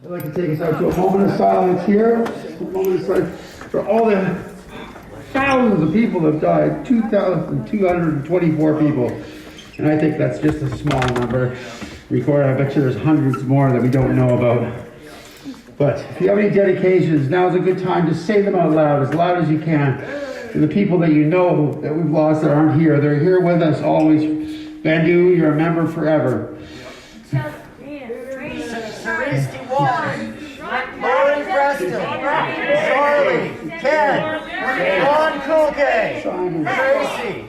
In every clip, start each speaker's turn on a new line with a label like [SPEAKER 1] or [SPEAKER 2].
[SPEAKER 1] I'd like to take us out to a moment of silence here. A moment of silence for all the thousands of people that have died. 2,224 people. And I think that's just a small number. Record, I bet you there's hundreds more that we don't know about. But if you have any dedications, now's a good time to say them out loud as you can. To the people that you know that we've lost that aren't here. They're here with us always. Bandu, you're a member forever.
[SPEAKER 2] Lauren Preston, Charlie, Ken, Ron Kulke, Tracy,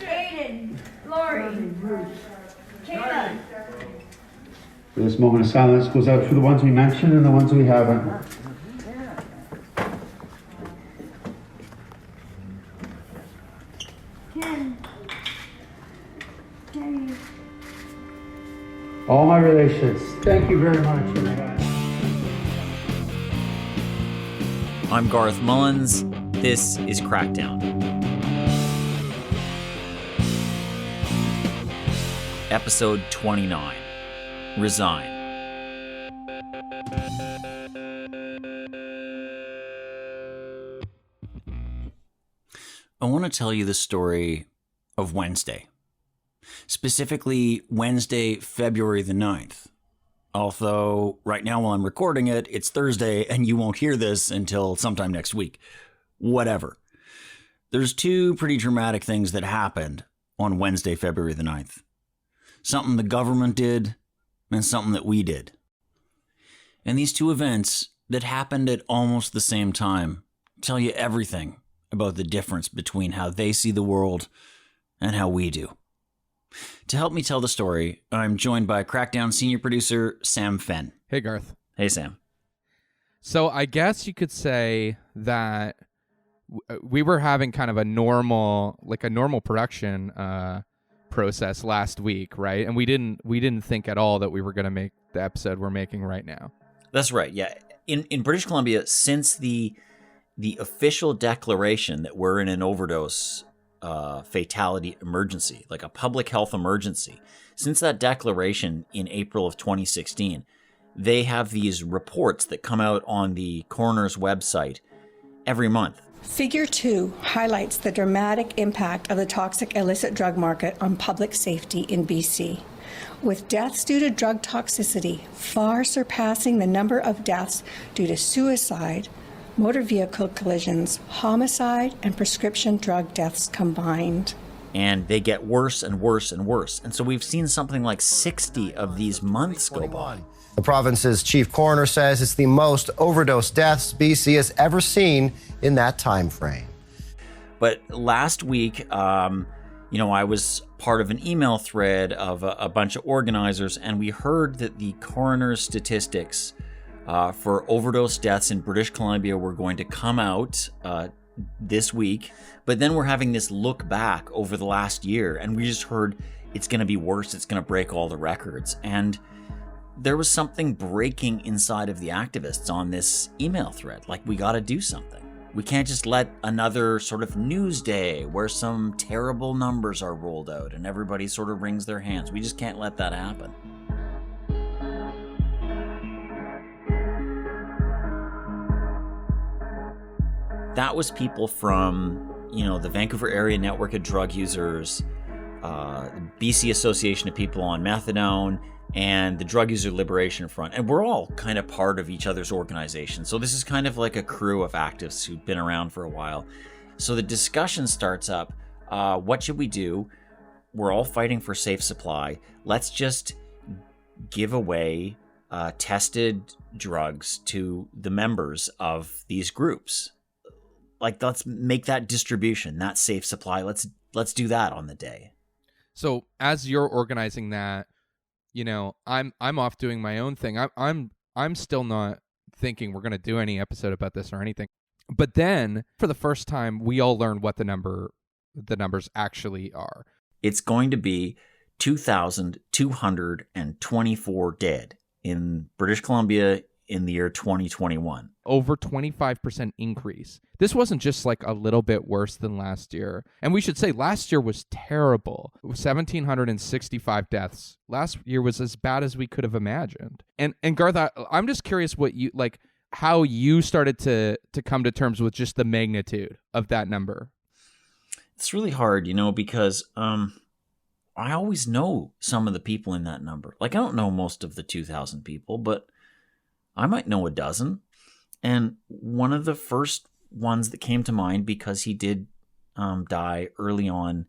[SPEAKER 3] Aiden, Lori, Sheila.
[SPEAKER 1] This moment of silence goes out for the ones we mentioned and the ones we haven't. All my relations, thank you very much.
[SPEAKER 4] I'm Garth Mullins. This is Crackdown. Episode 29. Resign. I want to tell you the story of Wednesday. Specifically, Wednesday, February the 9th. Although, right now while I'm recording it, it's Thursday and you won't hear this until sometime next week. Whatever. There's two pretty dramatic things that happened on Wednesday, February the 9th. Something the government did and something that we did. And these two events that happened at almost the same time tell you everything about the difference between how they see the world and how we do. To help me tell the story, I'm joined by Crackdown senior producer Sam Fenn.
[SPEAKER 5] Hey, Garth.
[SPEAKER 4] Hey, Sam.
[SPEAKER 5] So I guess you could say that we were having kind of a normal production process last week, right? And we didn't think at all that we were going to make the episode we're making right now.
[SPEAKER 4] That's right. Yeah. In British Columbia, since the official declaration that we're in an overdose fatality emergency, like a public health emergency. Since that declaration in April of 2016, they have these reports that come out on the coroner's website every month.
[SPEAKER 6] Figure 2 highlights the dramatic impact of the toxic illicit drug market on public safety in BC, with deaths due to drug toxicity far surpassing the number of deaths due to suicide, motor vehicle collisions, homicide, and prescription drug deaths combined.
[SPEAKER 4] And they get worse and worse and worse. And so we've seen something like 60 of these months go by.
[SPEAKER 7] The province's chief coroner says it's the most overdose deaths BC has ever seen in that time frame.
[SPEAKER 4] But last week, I was part of an email thread of a bunch of organizers, and we heard that the coroner's statistics for overdose deaths in British Columbia were going to come out this week. But then we're having this look back over the last year, and we just heard it's going to be worse. It's going to break all the records. And there was something breaking inside of the activists on this email thread. Like, we got to do something. We can't just let another sort of news day where some terrible numbers are rolled out and everybody sort of wrings their hands. We just can't let that happen. That was people from, the Vancouver Area Network of Drug Users, the BC Association of People on Methadone, and the Drug User Liberation Front. And we're all kind of part of each other's organization. So this is kind of like a crew of activists who've been around for a while. So the discussion starts up. What should we do? We're all fighting for safe supply. Let's just give away tested drugs to the members of these groups. Like, let's make that distribution, that safe supply. Let's do that on the day.
[SPEAKER 5] So as you're organizing that, I'm off doing my own thing. I'm still not thinking we're going to do any episode about this or anything. But then for the first time, we all learn what the numbers actually are.
[SPEAKER 4] It's going to be 2,224 dead in British Columbia in the year 2021.
[SPEAKER 5] Over 25% increase. This wasn't just like a little bit worse than last year. And we should say last year was terrible. 1,765 deaths. Last year was as bad as we could have imagined. And Garth, I'm just curious what you like, how you started to come to terms with just the magnitude of that number.
[SPEAKER 4] It's really hard, because I always know some of the people in that number. Like, I don't know most of the 2,000 people, but I might know a dozen. And one of the first ones that came to mind, because he did die early on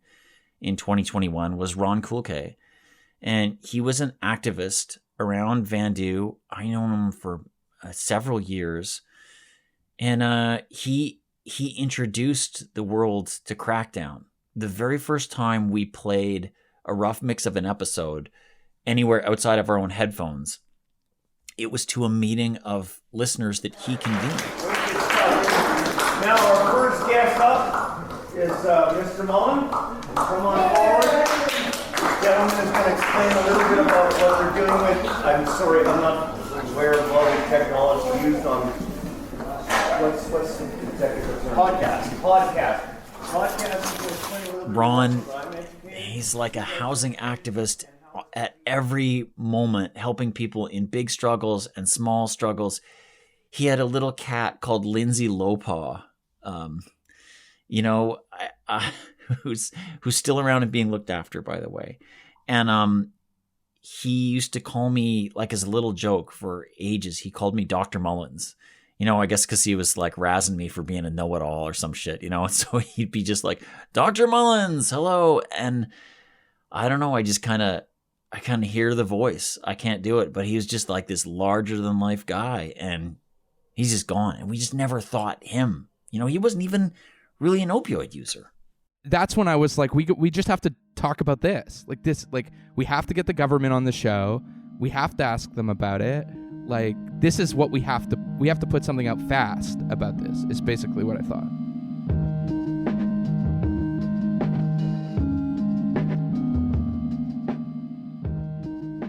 [SPEAKER 4] in 2021, was Ron Kulke. And he was an activist around Vandu. I known him for several years. And he introduced the world to Crackdown. The very first time we played a rough mix of an episode anywhere outside of our own headphones, it was to a meeting of listeners that he convened.
[SPEAKER 2] Now our first guest up is Mr. Mullen. Come on forward. This gentleman is going to explain a little bit about what they're dealing with. I'm sorry, I'm not aware of all the technology used on what's the executive term? Podcast.
[SPEAKER 4] Ron, he's like a housing activist at every moment, helping people in big struggles and small struggles. He had a little cat called Lindsay Lowpaw, who's still around and being looked after, by the way. And he used to call me, like, as a little joke for ages, he called me Dr. Mullins. I guess because he was like razzing me for being a know-it-all or some shit, and so he'd be just like, Dr. Mullins, hello. And I don't know, I kind of hear the voice. I can't do it, but he was just like this larger than life guy, and he's just gone. And we just never thought him. He wasn't even really an opioid user.
[SPEAKER 5] That's when I was like, we just have to talk about this. Like we have to get the government on the show. We have to ask them about it. Like, this is what we have to put something out fast about this, is basically what I thought.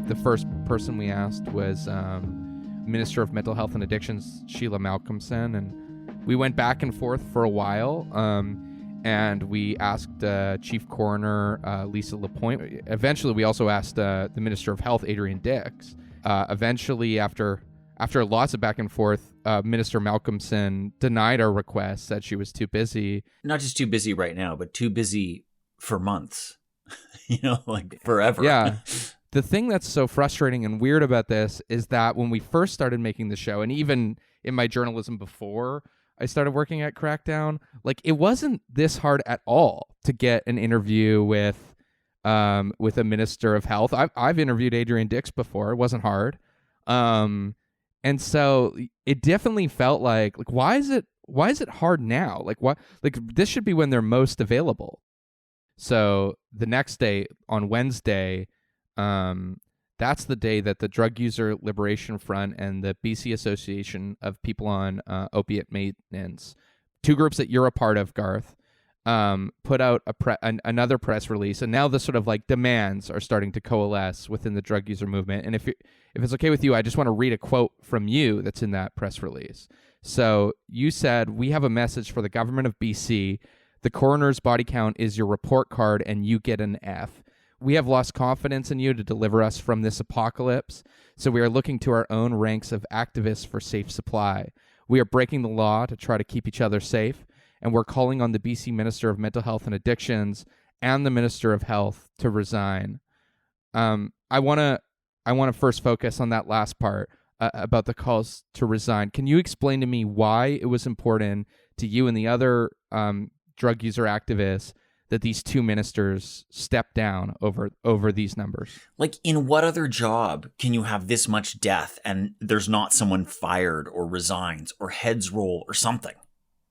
[SPEAKER 5] The first person we asked was Minister of Mental Health and Addictions, Sheila Malcolmson, and we went back and forth for a while, and we asked Chief Coroner Lisa Lapointe. Eventually, we also asked the Minister of Health, Adrian Dix. Eventually, after lots of back and forth, Minister Malcolmson denied our request, said she was too busy.
[SPEAKER 4] Not just too busy right now, but too busy for months, like forever.
[SPEAKER 5] Yeah. The thing that's so frustrating and weird about this is that when we first started making the show, and even in my journalism before I started working at Crackdown, like, it wasn't this hard at all to get an interview with a minister of health. I've interviewed Adrian Dix before. It wasn't hard. And so it definitely felt like why is it hard now? This should be when they're most available. So the next day, on Wednesday, that's the day that the Drug User Liberation Front and the BC Association of People on Opiate Maintenance, two groups that you're a part of, Garth, put out another press release, and now the sort of like demands are starting to coalesce within the drug user movement. And if it's okay with you, I just want to read a quote from you that's in that press release. So you said, "We have a message for the government of BC. The coroner's body count is your report card, and you get an F. We have lost confidence in you to deliver us from this apocalypse, so we are looking to our own ranks of activists for safe supply. We are breaking the law to try to keep each other safe, and we're calling on the BC Minister of Mental Health and Addictions and the Minister of Health to resign." I want to first focus on that last part about the calls to resign. Can you explain to me why it was important to you and the other drug user activists that these two ministers step down over these numbers?
[SPEAKER 4] Like, in what other job can you have this much death and there's not someone fired or resigns or heads roll or something?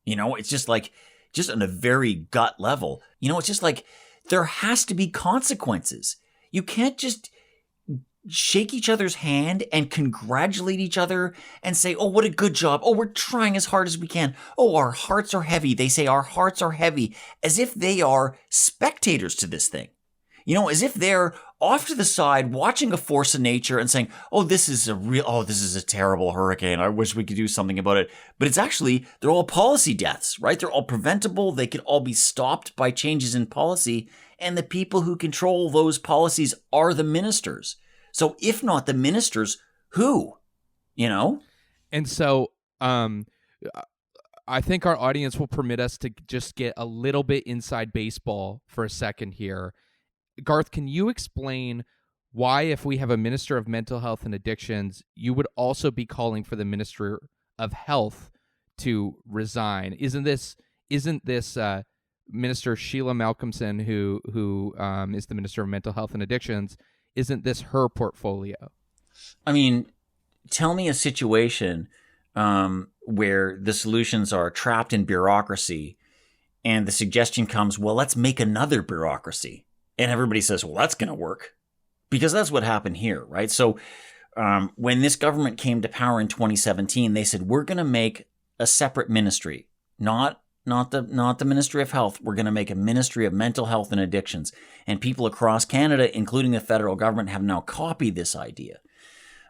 [SPEAKER 4] It's just like, just on a very gut level, it's just like, there has to be consequences. You can't just shake each other's hand and congratulate each other and say, "Oh, what a good job. Oh, we're trying as hard as we can. Oh, our hearts are heavy." They say our hearts are heavy as if they are spectators to this thing. As if they're off to the side, watching a force of nature and saying, this is a terrible hurricane. I wish we could do something about it. But it's actually, they're all policy deaths, right? They're all preventable. They could all be stopped by changes in policy. And the people who control those policies are the ministers. So if not the ministers, who?
[SPEAKER 5] And so I think our audience will permit us to just get a little bit inside baseball for a second here. Garth, can you explain why, if we have a Minister of Mental Health and Addictions, you would also be calling for the Minister of Health to resign? Isn't this Minister Sheila Malcolmson, who is the Minister of Mental Health and Addictions, isn't this her portfolio?
[SPEAKER 4] I mean, tell me a situation where the solutions are trapped in bureaucracy and the suggestion comes, well, let's make another bureaucracy. And everybody says, well, that's going to work. Because that's what happened here, right? So when this government came to power in 2017, they said, we're going to make a separate ministry, not the Ministry of Health. We're going to make a Ministry of Mental Health and Addictions. And people across Canada, including the federal government, have now copied this idea.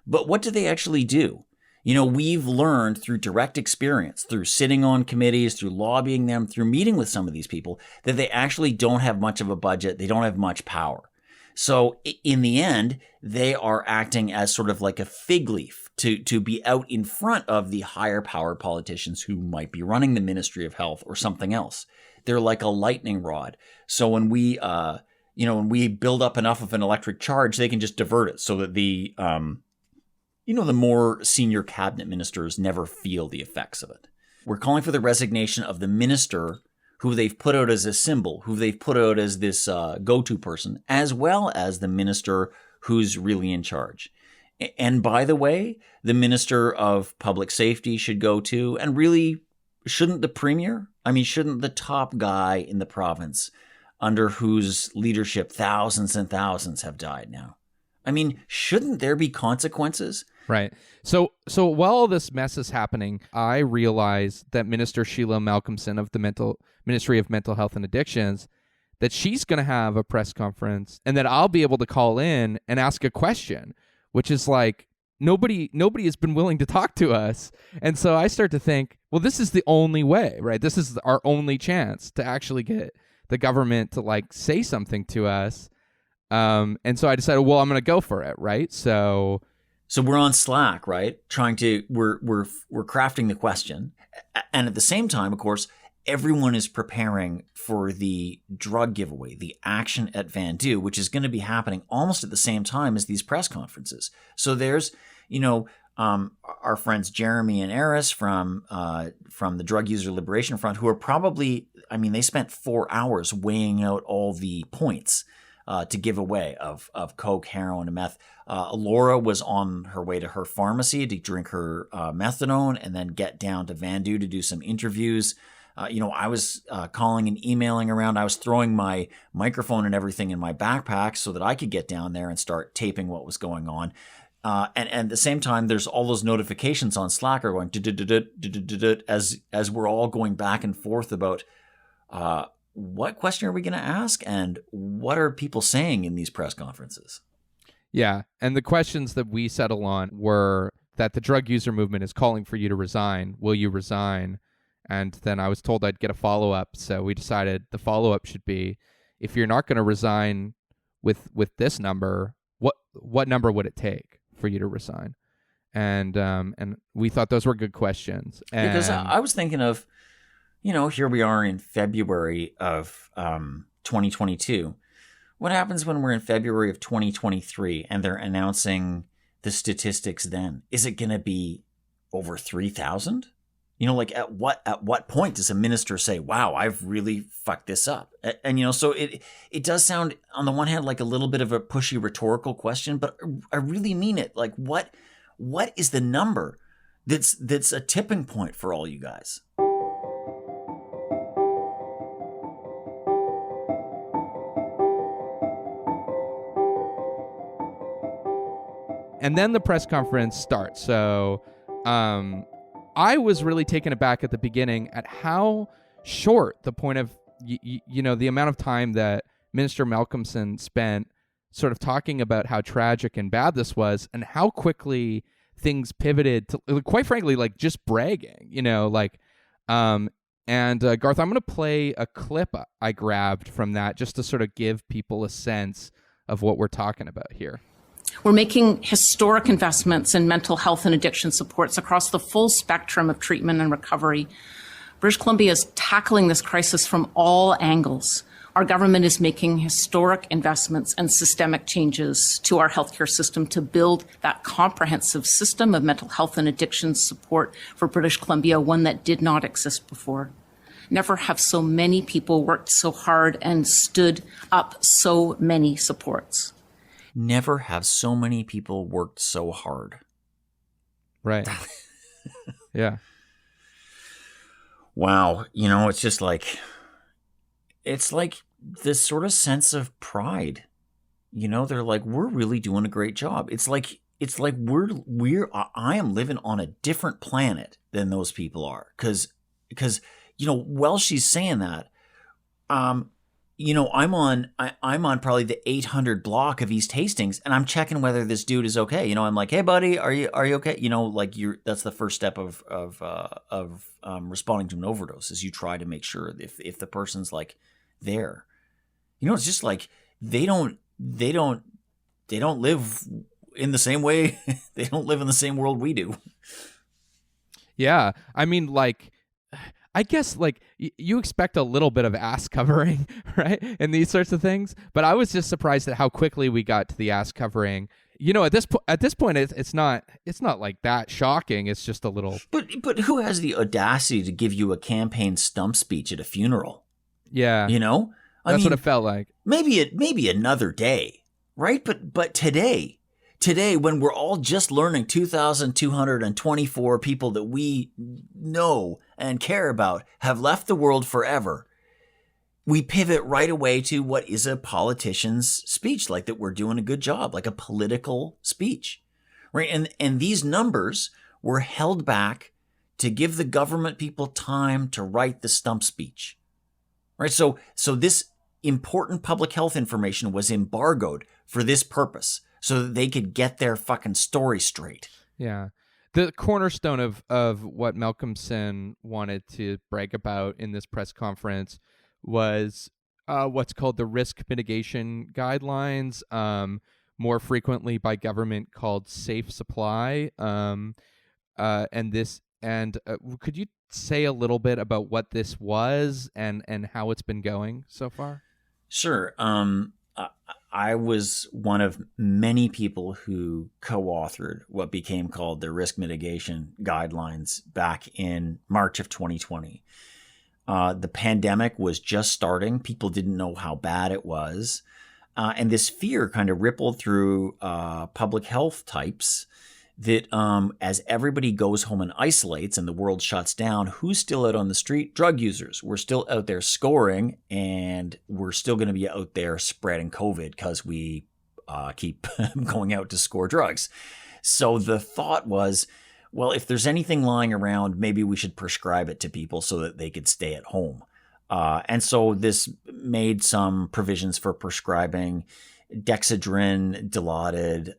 [SPEAKER 4] But what do they actually do? We've learned through direct experience, through sitting on committees, through lobbying them, through meeting with some of these people, that they actually don't have much of a budget. They don't have much power. So in the end, they are acting as sort of like a fig leaf to be out in front of the higher powered politicians who might be running the Ministry of Health or something else. They're like a lightning rod. So when we build up enough of an electric charge, they can just divert it so that the more senior cabinet ministers never feel the effects of it. We're calling for the resignation of the minister who they've put out as a symbol, who they've put out as this go-to person, as well as the minister who's really in charge. And by the way, the Minister of Public Safety should go too. And really, shouldn't the Premier? Shouldn't the top guy in the province, under whose leadership thousands and thousands have died now? Shouldn't there be consequences?
[SPEAKER 5] Right. So while all this mess is happening, I realize that Minister Sheila Malcolmson of the Ministry of Mental Health and Addictions, that she's going to have a press conference and that I'll be able to call in and ask a question, which is like, nobody has been willing to talk to us. And so I start to think, well, this is the only way, right? This is our only chance to actually get the government to say something to us. And so I decided, well, I'm going to go for it, right? So we're on Slack, right? We're crafting the question. And at the same time, of course, everyone is preparing for the drug giveaway, the action at Vandu, which is going to be happening almost at the same time as these press conferences. So there's, our friends Jeremy and Eris from the Drug User Liberation Front, who are probably, they spent 4 hours weighing out all the points to give away of coke, heroin, and meth. Laura was on her way to her pharmacy to drink her methadone and then get down to Vandu to do some interviews. I was calling and emailing around. I was throwing my microphone and everything in my backpack so that I could get down there and start taping what was going on. And at the same time, there's all those notifications on Slack are going as we're all going back and forth about what question are we going to ask and what are people saying in these press conferences? Yeah, and the questions that we settle on were that the drug user movement is calling for you to resign. Will you resign? And then I was told I'd get a follow-up, so we decided the follow-up should be, if you're not going to resign with this number, what number would it take for you to resign? And we thought those were good questions. And
[SPEAKER 4] because I was thinking of, here we are in February of 2022. What happens when we're in February of 2023 and they're announcing the statistics then? Is it going to be over 3,000? At what point does a minister say, wow, I've really fucked this up? And so it does sound, on the one hand, like a little bit of a pushy rhetorical question, but I really mean it. Like, what is the number that's a tipping point for all you guys?
[SPEAKER 5] And then the press conference starts. So I was really taken aback at the beginning at how short the point of, the amount of time that Minister Malcolmson spent sort of talking about how tragic and bad this was and how quickly things pivoted to, quite frankly, like just bragging, Garth, I'm going to play a clip I grabbed from that just to sort of give people a sense of what we're talking about here.
[SPEAKER 8] We're making historic investments in mental health and addiction supports across the full spectrum of treatment and recovery. British Columbia is tackling this crisis from all angles. Our government is making historic investments and systemic changes to our healthcare system to build that comprehensive system of mental health and addiction support for British Columbia, one that did not exist before. Never have so many people worked so hard and stood up so many supports.
[SPEAKER 4] Never have so many people worked so hard.
[SPEAKER 5] Right. Yeah.
[SPEAKER 4] Wow. It's just like, it's like this sort of sense of pride. They're like, we're really doing a great job. It's like I am living on a different planet than those people are. Cause while she's saying that, I'm on probably the 800 block of East Hastings, and I'm checking whether this dude is okay. I'm like, hey buddy, are you okay? That's the first step of responding to an overdose, is you try to make sure if the person's like there. It's just like they don't live in the same way. They don't live in the same world we do.
[SPEAKER 5] Yeah, I mean, like, I guess, like, you expect a little bit of ass covering, right, and these sorts of things. But I was just surprised at how quickly we got to the ass covering. At this point, it's not like that shocking. It's just a little.
[SPEAKER 4] But who has the audacity to give you a campaign stump speech at a funeral?
[SPEAKER 5] Yeah, that's what it felt like.
[SPEAKER 4] Maybe another day, right? But today, when we're all just learning 2,224 people that we know and care about have left the world forever, we pivot right away to what is a politician's speech, like that we're doing a good job, like a political speech, right? And these numbers were held back to give the government people time to write the stump speech, right? So this important public health information was embargoed for this purpose, so that they could get their fucking story straight.
[SPEAKER 5] Yeah. The cornerstone of what Malcolmson wanted to brag about in this press conference was what's called the risk mitigation guidelines, more frequently by government called safe supply. Could you say a little bit about what this was and how it's been going so far?
[SPEAKER 4] Sure. I was one of many people who co-authored what became called the risk mitigation guidelines back in March of 2020. The pandemic was just starting. People didn't know how bad it was. And this fear kind of rippled through public health types that as everybody goes home and isolates and the world shuts down, who's still out on the street? Drug users. We're still out there scoring, and we're still going to be out there spreading COVID because we keep going out to score drugs. So the thought was, well, if there's anything lying around, maybe we should prescribe it to people so that they could stay at home. And so this made some provisions for prescribing Dexedrine, Dilaudid,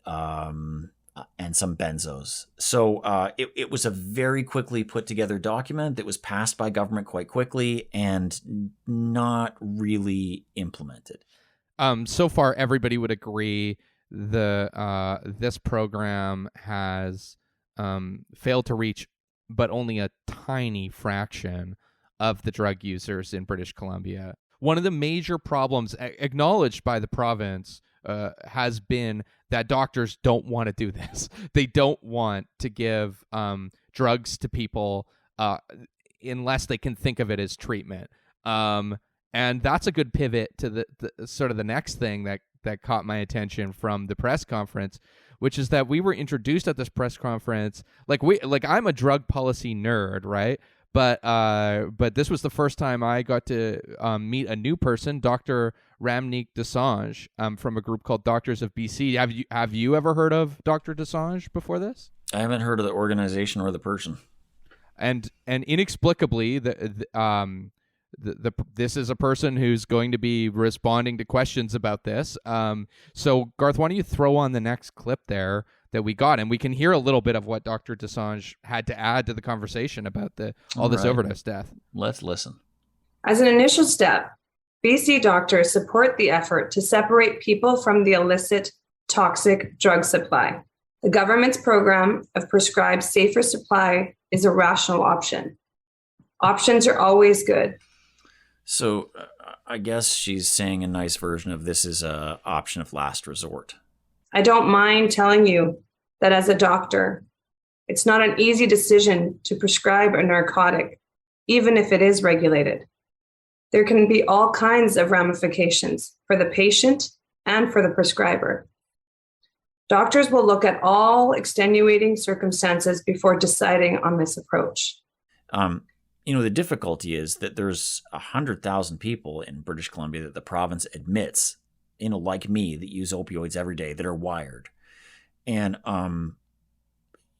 [SPEAKER 4] and some benzos. So it was a very quickly put together document that was passed by government quite quickly and not really implemented.
[SPEAKER 5] So far, everybody would agree this program has failed to reach but only a tiny fraction of the drug users in British Columbia. One of the major problems acknowledged by the province has been that doctors don't want to do this. They don't want to give drugs to people unless they can think of it as treatment. And that's a good pivot to the sort of the next thing that caught my attention from the press conference, which is that we were introduced at this press conference. Like I'm a drug policy nerd, right? But this was the first time I got to meet a new person, Dr. Ramneek Desange, from a group called Doctors of BC. Have you ever heard of Dr. Desange before this?
[SPEAKER 4] I haven't heard of the organization or the person.
[SPEAKER 5] And inexplicably, this is a person who's going to be responding to questions about this. So Garth, why don't you throw on the next clip there that we got, and we can hear a little bit of what Dr. Desange had to add to the conversation about all this overdose death.
[SPEAKER 4] Let's listen.
[SPEAKER 9] As an initial step, BC doctors support the effort to separate people from the illicit toxic drug supply. The government's program of prescribed safer supply is a rational option. Options are always good.
[SPEAKER 4] So I guess she's saying a nice version of this is a option of last resort.
[SPEAKER 9] I don't mind telling you that as a doctor, it's not an easy decision to prescribe a narcotic, even if it is regulated. There can be all kinds of ramifications for the patient and for the prescriber. Doctors will look at all extenuating circumstances before deciding on this approach.
[SPEAKER 4] The difficulty is that there's 100,000 people in British Columbia that the province admits, like me, that use opioids every day, that are wired. And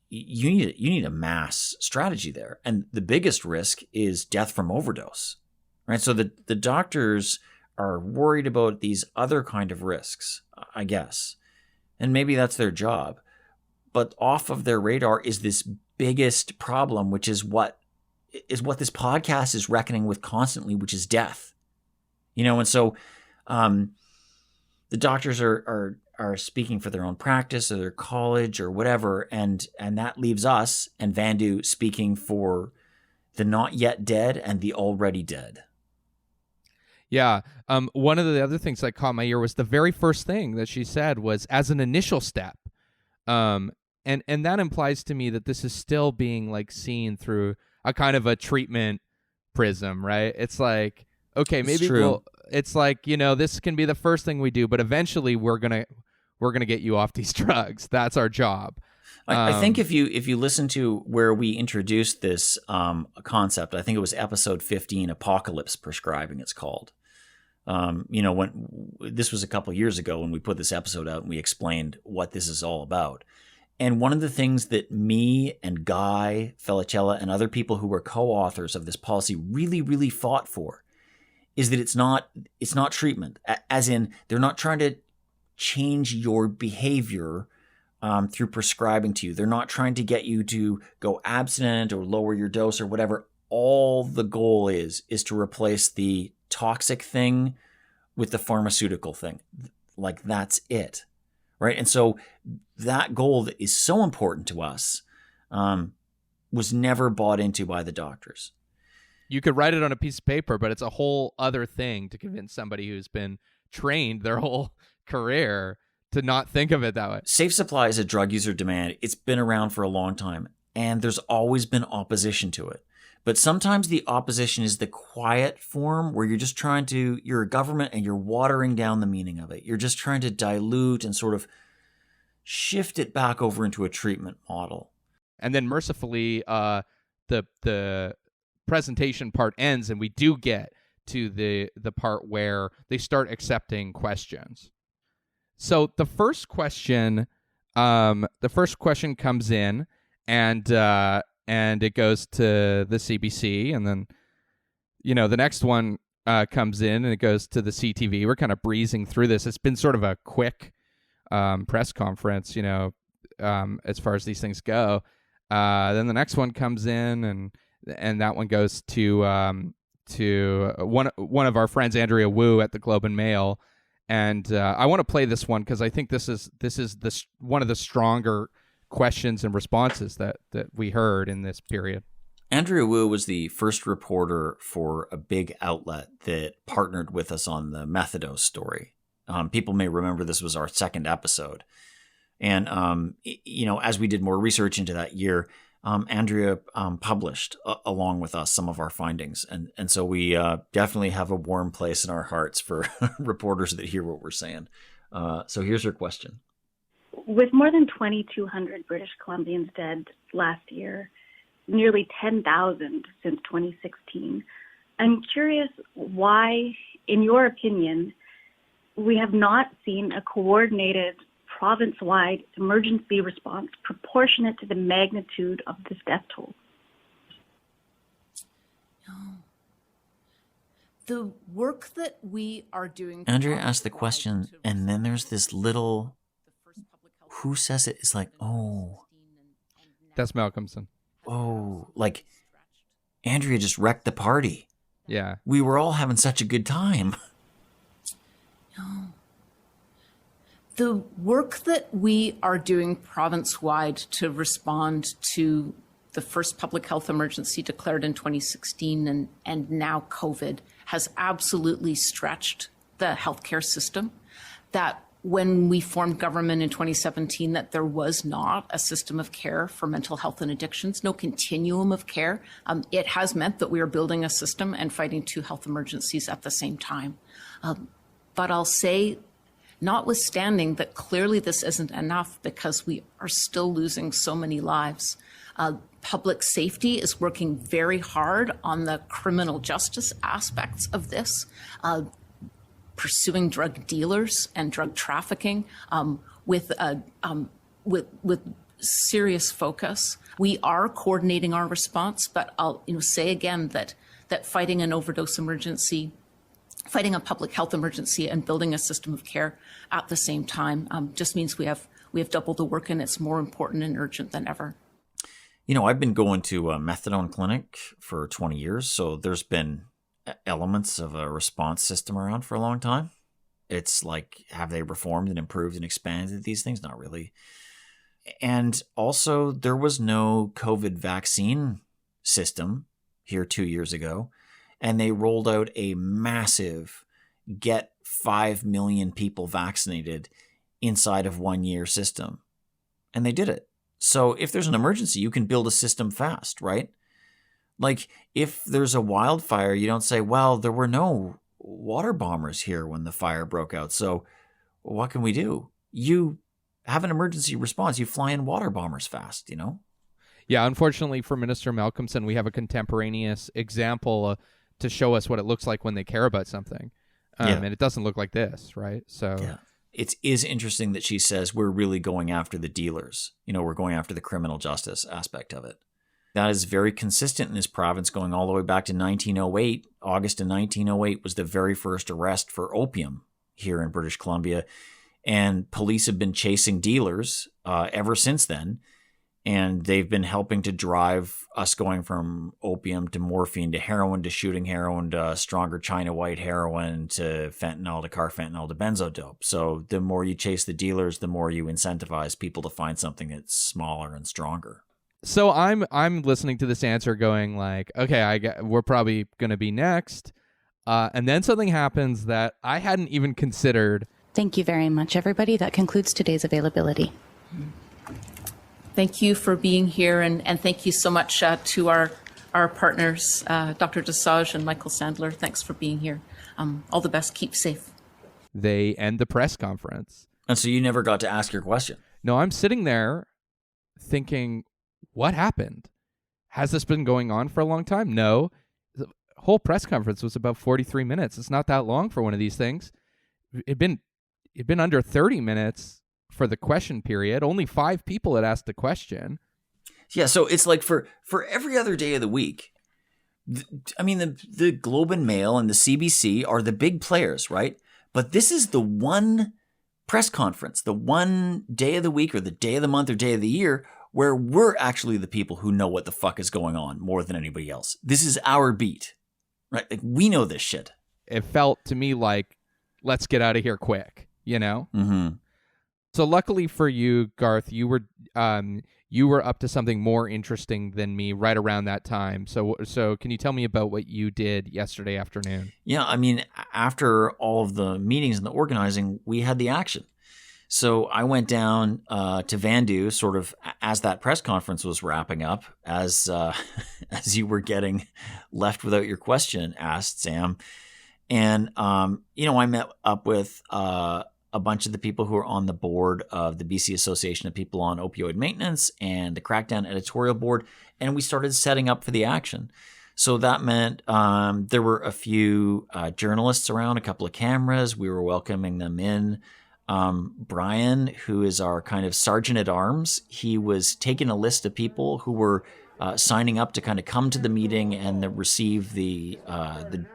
[SPEAKER 4] you need a mass strategy there. And the biggest risk is death from overdose, right? So the doctors are worried about these other kind of risks, I guess. And maybe that's their job. But off of their radar is this biggest problem, which is what this podcast is reckoning with constantly, which is death. And so the doctors are speaking for their own practice or their college or whatever, and that leaves us and Vandu speaking for the not yet dead and the already dead.
[SPEAKER 5] Yeah. One of the other things that caught my ear was the very first thing that she said was as an initial step. And that implies to me that this is still being seen through a kind of a treatment prism, right? It's like, okay, maybe it's like, this can be the first thing we do, but eventually we're going to get you off these drugs. That's our job.
[SPEAKER 4] I think if you listen to where we introduced this concept, I think it was episode 15, Apocalypse Prescribing, it's called. When this was a couple of years ago when we put this episode out and we explained what this is all about. And one of the things that me and Guy Felicella and other people who were co-authors of this policy really, really fought for is that it's not treatment, as in they're not trying to change your behavior through prescribing to you. They're not trying to get you to go abstinent or lower your dose or whatever. All the goal is to replace the toxic thing with the pharmaceutical thing. That's it. Right. And so that goal that is so important to us was never bought into by the doctors.
[SPEAKER 5] You could write it on a piece of paper, but it's a whole other thing to convince somebody who's been trained their whole career to not think of it that way.
[SPEAKER 4] Safe supply is a drug user demand. It's been around for a long time, and there's always been opposition to it. But sometimes the opposition is the quiet form where you're a government and you're watering down the meaning of it. You're just trying to dilute and sort of shift it back over into a treatment model.
[SPEAKER 5] And then mercifully, the presentation part ends and we do get to the part where they start accepting questions. So the first question comes in and it goes to the CBC, and then, the next one comes in and it goes to the CTV. We're kind of breezing through this. It's been sort of a quick press conference, as far as these things go. Then the next one comes in, and that one goes to one of our friends, Andrea Wu, at the Globe and Mail. And I want to play this one because I think this is one of the stronger questions and responses that we heard in this period.
[SPEAKER 4] Andrea Wu was the first reporter for a big outlet that partnered with us on the methadose story. People may remember this was our second episode. And, as we did more research into that year, Andrea published along with us some of our findings. And so we definitely have a warm place in our hearts for reporters that hear what we're saying. So here's her question.
[SPEAKER 10] With more than 2,200 British Columbians dead last year, nearly 10,000 since 2016, I'm curious why, in your opinion, we have not seen a coordinated province-wide emergency response proportionate to the magnitude of this death toll.
[SPEAKER 8] The work that we are doing.
[SPEAKER 4] Andrea asked the question, and then there's this little, who says it? It's like, oh.
[SPEAKER 5] That's Malcolmson.
[SPEAKER 4] Oh, like Andrea just wrecked the party.
[SPEAKER 5] Yeah.
[SPEAKER 4] We were all having such a good time.
[SPEAKER 8] The work that we are doing province-wide to respond to the first public health emergency declared in 2016 and now COVID has absolutely stretched the healthcare system. That when we formed government in 2017, that there was not a system of care for mental health and addictions, no continuum of care. It has meant that we are building a system and fighting two health emergencies at the same time. But I'll say, notwithstanding that clearly this isn't enough because we are still losing so many lives. Public safety is working very hard on the criminal justice aspects of this, pursuing drug dealers and drug trafficking with serious focus. We are coordinating our response, but I'll say again that fighting an overdose emergency, fighting a public health emergency and building a system of care at the same time just means we have double the work, and it's more important and urgent than ever.
[SPEAKER 4] I've been going to a methadone clinic for 20 years, so there's been elements of a response system around for a long time. It's like, have they reformed and improved and expanded these things? Not really. And also, there was no COVID vaccine system here 2 years ago. And they rolled out a massive get 5 million people vaccinated inside of 1 year system. And they did it. So if there's an emergency, you can build a system fast, right? Like if there's a wildfire, you don't say, well, there were no water bombers here when the fire broke out. So what can we do? You have an emergency response. You fly in water bombers fast,
[SPEAKER 5] Yeah, unfortunately for Minister Malcolmson, we have a contemporaneous example to show us what it looks like when they care about something. And it doesn't look like this, right? So
[SPEAKER 4] yeah. It is interesting that she says we're really going after the dealers. We're going after the criminal justice aspect of it. That is very consistent in this province going all the way back to 1908. August of 1908 was the very first arrest for opium here in British Columbia. And police have been chasing dealers ever since then. And they've been helping to drive us going from opium to morphine to heroin to shooting heroin to stronger China white heroin to fentanyl to carfentanil to benzodope. So the more you chase the dealers, the more you incentivize people to find something that's smaller and stronger.
[SPEAKER 5] So I'm listening to this answer going like, okay, we're probably going to be next. And then something happens that I hadn't even considered.
[SPEAKER 11] Thank you very much, everybody. That concludes today's availability.
[SPEAKER 8] Thank you for being here, and thank you so much to our partners, Dr. Desage and Michael Sandler. Thanks for being here. All the best. Keep safe.
[SPEAKER 5] They end the press conference.
[SPEAKER 4] And so you never got to ask your question.
[SPEAKER 5] No, I'm sitting there thinking, what happened? Has this been going on for a long time? No. The whole press conference was about 43 minutes. It's not that long for one of these things. It'd been under 30 minutes for the question period. Only 5 people had asked the question.
[SPEAKER 4] Yeah, so it's like for every other day of the week, the Globe and Mail and the CBC are the big players, right? But this is the one press conference, the one day of the week or the day of the month or day of the year where we're actually the people who know what the fuck is going on more than anybody else. This is our beat, right? Like, we know this shit.
[SPEAKER 5] It felt to me like, let's get out of here quick,
[SPEAKER 4] Mm-hmm.
[SPEAKER 5] So luckily for you, Garth, you were up to something more interesting than me right around that time. So can you tell me about what you did yesterday afternoon?
[SPEAKER 4] Yeah, after all of the meetings and the organizing, we had the action. So I went down to Vandu sort of as that press conference was wrapping up, as you were getting left without your question asked, Sam. And, I met up with a bunch of the people who are on the board of the BC Association of People on Opioid Maintenance and the Crackdown editorial board, and we started setting up for the action. So that meant there were a few journalists around, a couple of cameras. We were welcoming them in. Brian, who is our kind of sergeant at arms, he was taking a list of people who were signing up to kind of come to the meeting and receive the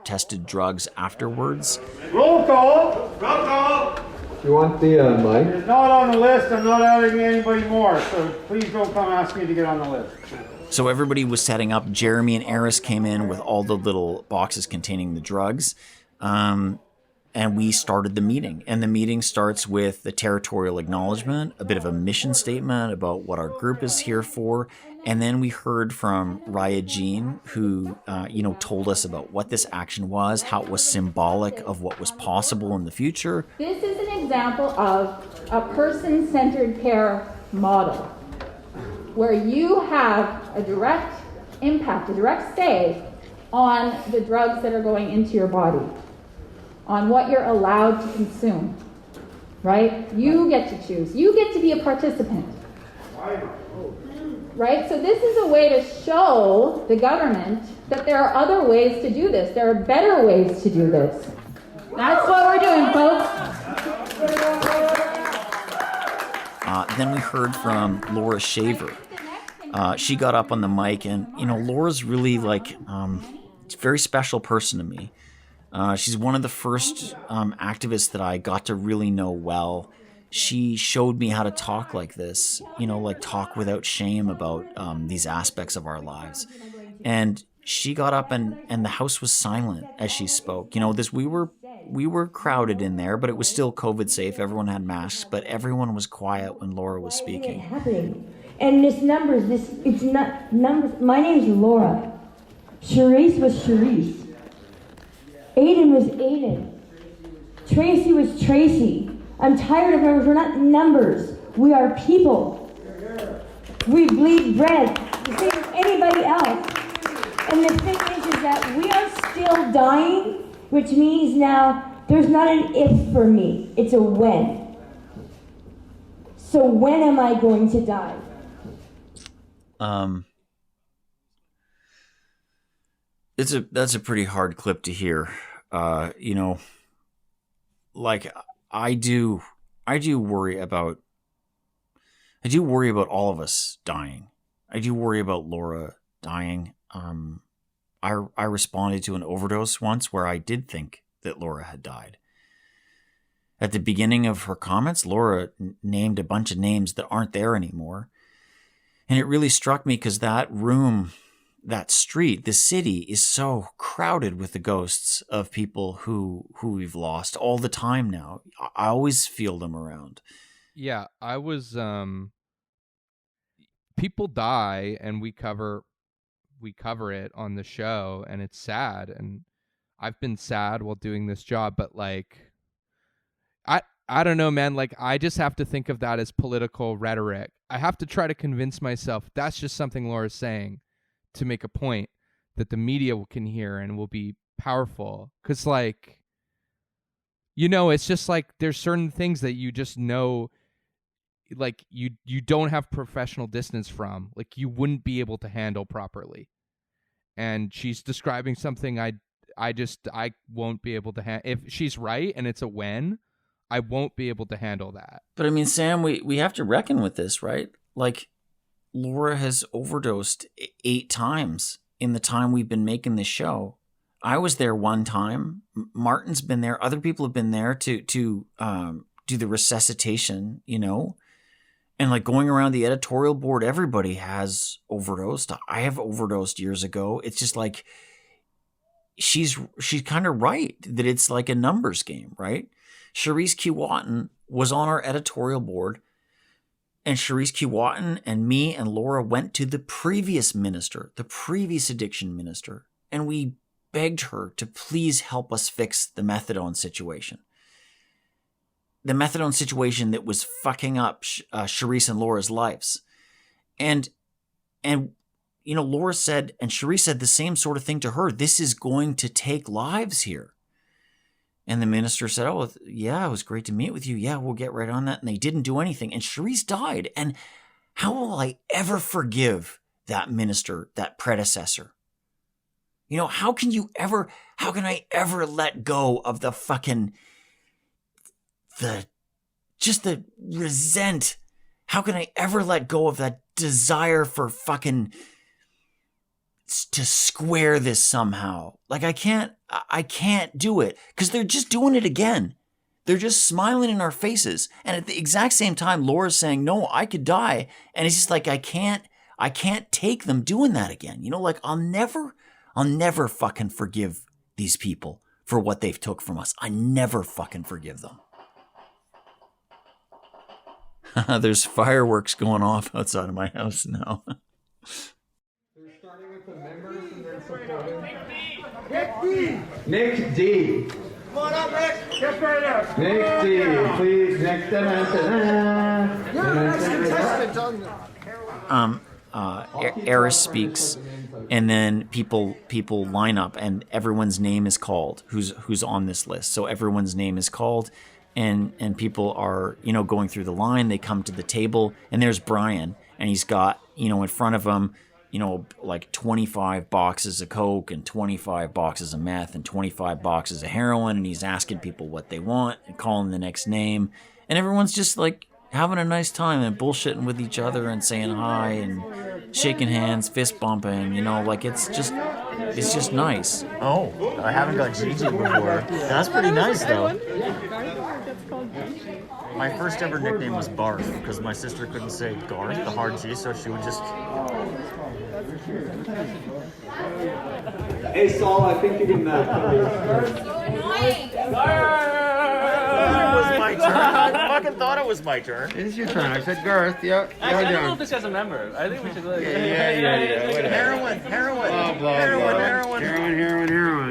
[SPEAKER 4] tested drugs afterwards.
[SPEAKER 1] Roll call. Roll call.
[SPEAKER 12] Do you want the mic?
[SPEAKER 1] It's not on the list. I'm not adding anybody more, so please don't come ask me to get on the list.
[SPEAKER 4] So everybody was setting up. Jeremy and Eris came in with all the little boxes containing the drugs. And we started the meeting. And the meeting starts with the territorial acknowledgement, a bit of a mission statement about what our group is here for. And then we heard from Reija Jean, who, told us about what this action was, how it was symbolic of what was possible in the future.
[SPEAKER 13] This is an example of a person-centered care model, where you have a direct impact, a direct say on the drugs that are going into your body, on what you're allowed to consume, right? You get to choose. You get to be a participant, right? So this is a way to show the government that there are other ways to do this. There are better ways to do this. That's what we're doing, folks.
[SPEAKER 4] Then we heard from Laura Shaver. She got up on the mic, and, Laura's really a very special person to me. She's one of the first activists that I got to really know well. She showed me how to talk like this, talk without shame about these aspects of our lives. And she got up and the house was silent as she spoke. We were crowded in there, but it was still COVID safe. Everyone had masks, but everyone was quiet when Laura was speaking.
[SPEAKER 14] Happening. And it's not numbers. My name's Laura. Chereece was Chereece. Aiden was Aiden. Tracy was Tracy. I'm tired of numbers. We're not numbers. We are people. We bleed bread the same as anybody else. And the thing is that we are still dying, which means now there's not an if for me. It's a when. So when am I going to die?
[SPEAKER 4] That's a pretty hard clip to hear. I do worry about all of us dying. I do worry about Laura dying. I responded to an overdose once where I did think that Laura had died. At the beginning of her comments, Laura named a bunch of names that aren't there anymore. And it really struck me because that room, that street, the city is so crowded with the ghosts of people who we've lost all the time now. I always feel them around.
[SPEAKER 5] Yeah, I was people die and we cover it on the show, and it's sad, and I've been sad while doing this job, but I don't know, man, I just have to think of that as political rhetoric. I have to try to convince myself that's just something Laura's saying to make a point that the media can hear and will be powerful. Because, it's just there's certain things that you just know, you don't have professional distance from. You wouldn't be able to handle properly. And she's describing something I won't be able to handle. If she's right and it's a when, I won't be able to handle that.
[SPEAKER 4] But I mean, Sam, we have to reckon with this, right? Laura has overdosed 8 times in the time we've been making this show. I was there one time. Martin's been there. Other people have been there to do the resuscitation, And going around the editorial board, everybody has overdosed. I have overdosed years ago. It's just she's kind of right that it's like a numbers game, right? Chereece Keewatin was on our editorial board, and Chereece Keewatin and me and Laura went to the previous addiction minister, and we begged her to please help us fix the methadone situation. The methadone situation that was fucking up Chereece and Laura's lives. And Laura said, and Chereece said the same sort of thing to her. This is going to take lives here. And the minister said, oh, yeah, it was great to meet with you. Yeah, we'll get right on that. And they didn't do anything. And Chereece died. And how will I ever forgive that minister, that predecessor? How can I ever let go of the fucking... the resent. How can I ever let go of that desire for fucking to square this somehow. Like I can't do it because they're just doing it again. They're just smiling in our faces. And at the exact same time, Laura's saying, no, I could die. And it's just like, I can't take them doing that again. You know, like I'll never fucking forgive these people for what they've took from us. I never fucking forgive them. There's fireworks going off outside of my house now.
[SPEAKER 12] They're starting with the members and then supporting. Nick D.
[SPEAKER 2] Come on up, Nick. Just right up.
[SPEAKER 12] Nick D, please. Next.
[SPEAKER 4] Eris speaks, and then people line up, and everyone's name is called. Who's on this list? So everyone's name is called, and people are going through the line. They come to the table, and there's Brian, and he's got in front of him, like 25 boxes of coke and 25 boxes of meth and 25 boxes of heroin, and he's asking people what they want and calling the next name, and everyone's just like having a nice time and bullshitting with each other and saying hi and shaking hands, fist bumping, like it's just nice.
[SPEAKER 15] Oh, I haven't got Gigi before. That's pretty nice though. My first ever nickname was Barth because my sister couldn't say Garth, the hard G, so she would just...
[SPEAKER 12] Hey Saul, I think you can
[SPEAKER 15] It was my turn. I fucking thought it was my turn.
[SPEAKER 1] It is your turn. I said Garth. Yep.
[SPEAKER 16] I don't know if this has a member. I think we should look.
[SPEAKER 15] Yeah.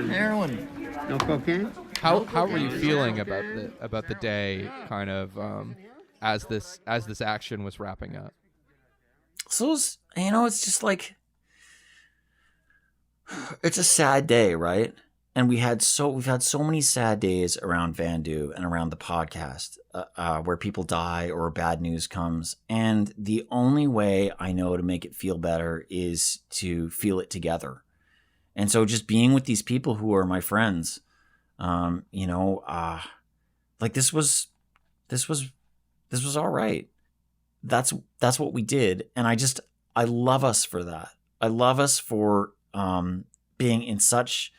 [SPEAKER 15] Heroin.
[SPEAKER 1] No cocaine?
[SPEAKER 5] How were you feeling about the day, kind of as this action was wrapping up?
[SPEAKER 4] So it's just like it's a sad day, right? And we've had so many sad days around Vandu and around the podcast where people die or bad news comes, and the only way I know to make it feel better is to feel it together. And so just being with these people who are my friends, like this was all right. That's what we did. And I love us for that. I love us for being in such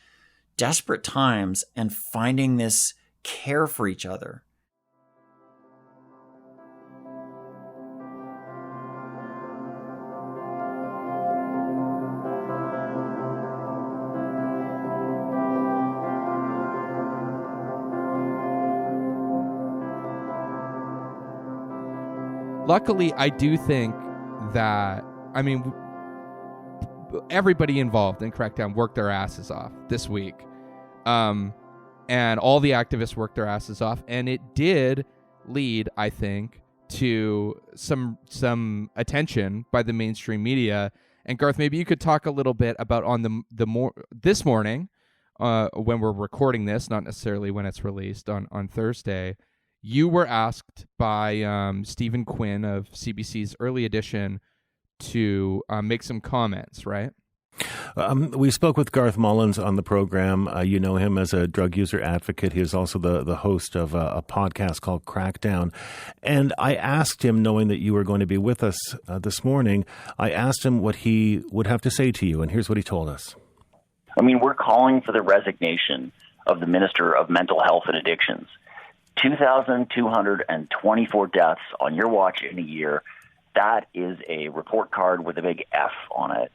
[SPEAKER 4] desperate times and finding this care for each other.
[SPEAKER 5] Luckily, I do think that, everybody involved in Crackdown worked their asses off this week. And all the activists worked their asses off. And it did lead, I think, to some attention by the mainstream media. And Garth, maybe you could talk a little bit about on this morning, when we're recording this, not necessarily when it's released on Thursday. You were asked by Stephen Quinn of CBC's Early Edition to make some comments, right?
[SPEAKER 17] We spoke with Garth Mullins on the program. You know him as a drug user advocate. He is also the host of a podcast called Crackdown. And I asked him, knowing that you were going to be with us this morning, I asked him what he would have to say to you. And here's what he told us.
[SPEAKER 18] We're calling for the resignation of the Minister of Mental Health and Addictions. 2,224 deaths on your watch in a year. That is a report card with a big F on it.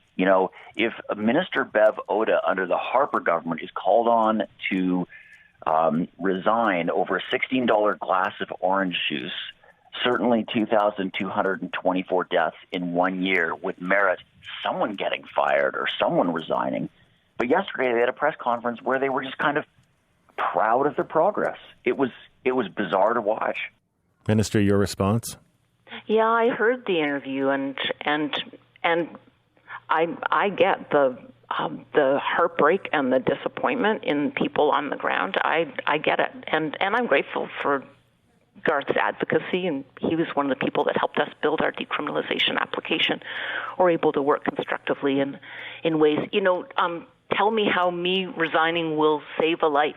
[SPEAKER 18] If Minister Bev Oda under the Harper government is called on to resign over a $16 glass of orange juice, certainly 2,224 deaths in 1 year would merit someone getting fired or someone resigning. But yesterday they had a press conference where they were just kind of proud of their progress. It was bizarre to watch.
[SPEAKER 17] Minister, your response?
[SPEAKER 8] Yeah, I heard the interview, and I get the heartbreak and the disappointment in people on the ground. I get it, and I'm grateful for Garth's advocacy, and he was one of the people that helped us build our decriminalization application. We're able to work constructively in ways. Tell me how me resigning will save a life.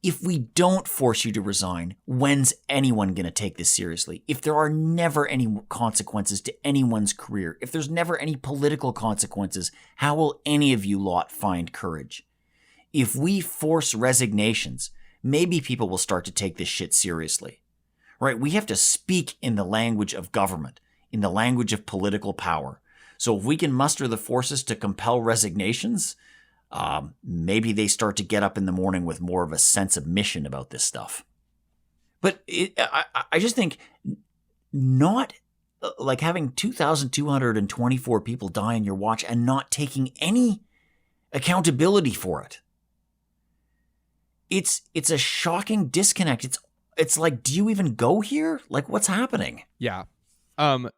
[SPEAKER 4] If we don't force you to resign, when's anyone going to take this seriously? If there are never any consequences to anyone's career, if there's never any political consequences, how will any of you lot find courage? If we force resignations, maybe people will start to take this shit seriously. Right? We have to speak in the language of government, in the language of political power. So if we can muster the forces to compel resignations, maybe they start to get up in the morning with more of a sense of mission about this stuff. But I just think not like having 2,224 people die on your watch and not taking any accountability for it. It's a shocking disconnect. It's like, do you even go here? Like, what's happening?
[SPEAKER 5] Yeah. To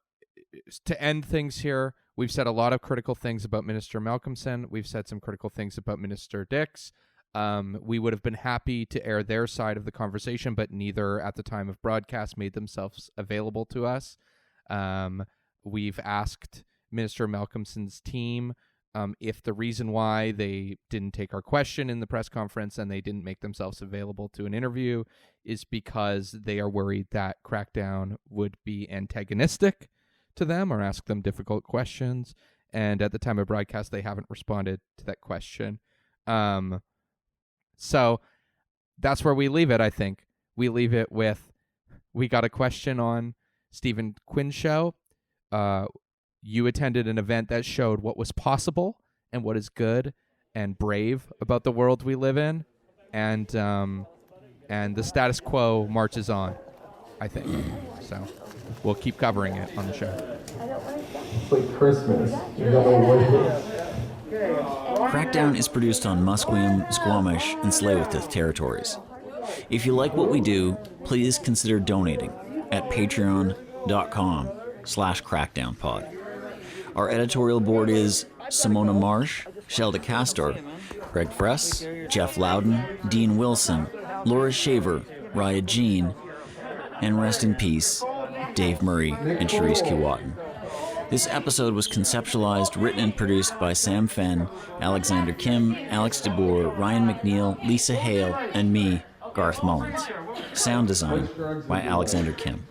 [SPEAKER 5] end things here, we've said a lot of critical things about Minister Malcolmson. We've said some critical things about Minister Dix. We would have been happy to air their side of the conversation, but neither at the time of broadcast made themselves available to us. We've asked Minister Malcolmson's team if the reason why they didn't take our question in the press conference and they didn't make themselves available to an interview is because they are worried that Crackdown would be antagonistic to them or ask them difficult questions. And at the time of broadcast, they haven't responded to that question. So that's where we leave it, I think. We leave it with, we got a question on Stephen Quinn's show. You attended an event that showed what was possible and what is good and brave about the world we live in. And the status quo marches on, I think. So we'll keep covering it on the show.
[SPEAKER 12] It's like Christmas. You don't know what it is.
[SPEAKER 4] Crackdown is produced on Musqueam, Squamish, and Tsleil-Waututh territories. If you like what we do, please consider donating at patreon.com/crackdownpod. Our editorial board is Samona Marsh, Shelda Kastor, Greg Fresz, Jeff Louden, Dean Wilson, Laura Shaver, Reija Jean, and rest in peace, Dave Murray and Chereece Keewatin. This episode was conceptualized, written, and produced by Sam Fenn, Alexander Kim, Alex DeBoer, Ryan McNeil, Lisa Hale, and me, Garth Mullins. Sound design by Alexander Kim.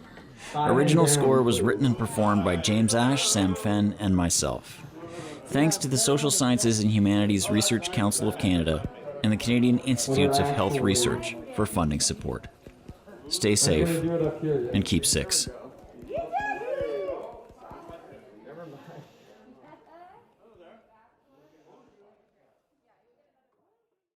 [SPEAKER 4] Original score was written and performed by James Ash, Sam Fenn, and myself. Thanks to the Social Sciences and Humanities Research Council of Canada and the Canadian Institutes of Health Research for funding support. Stay safe and keep 6.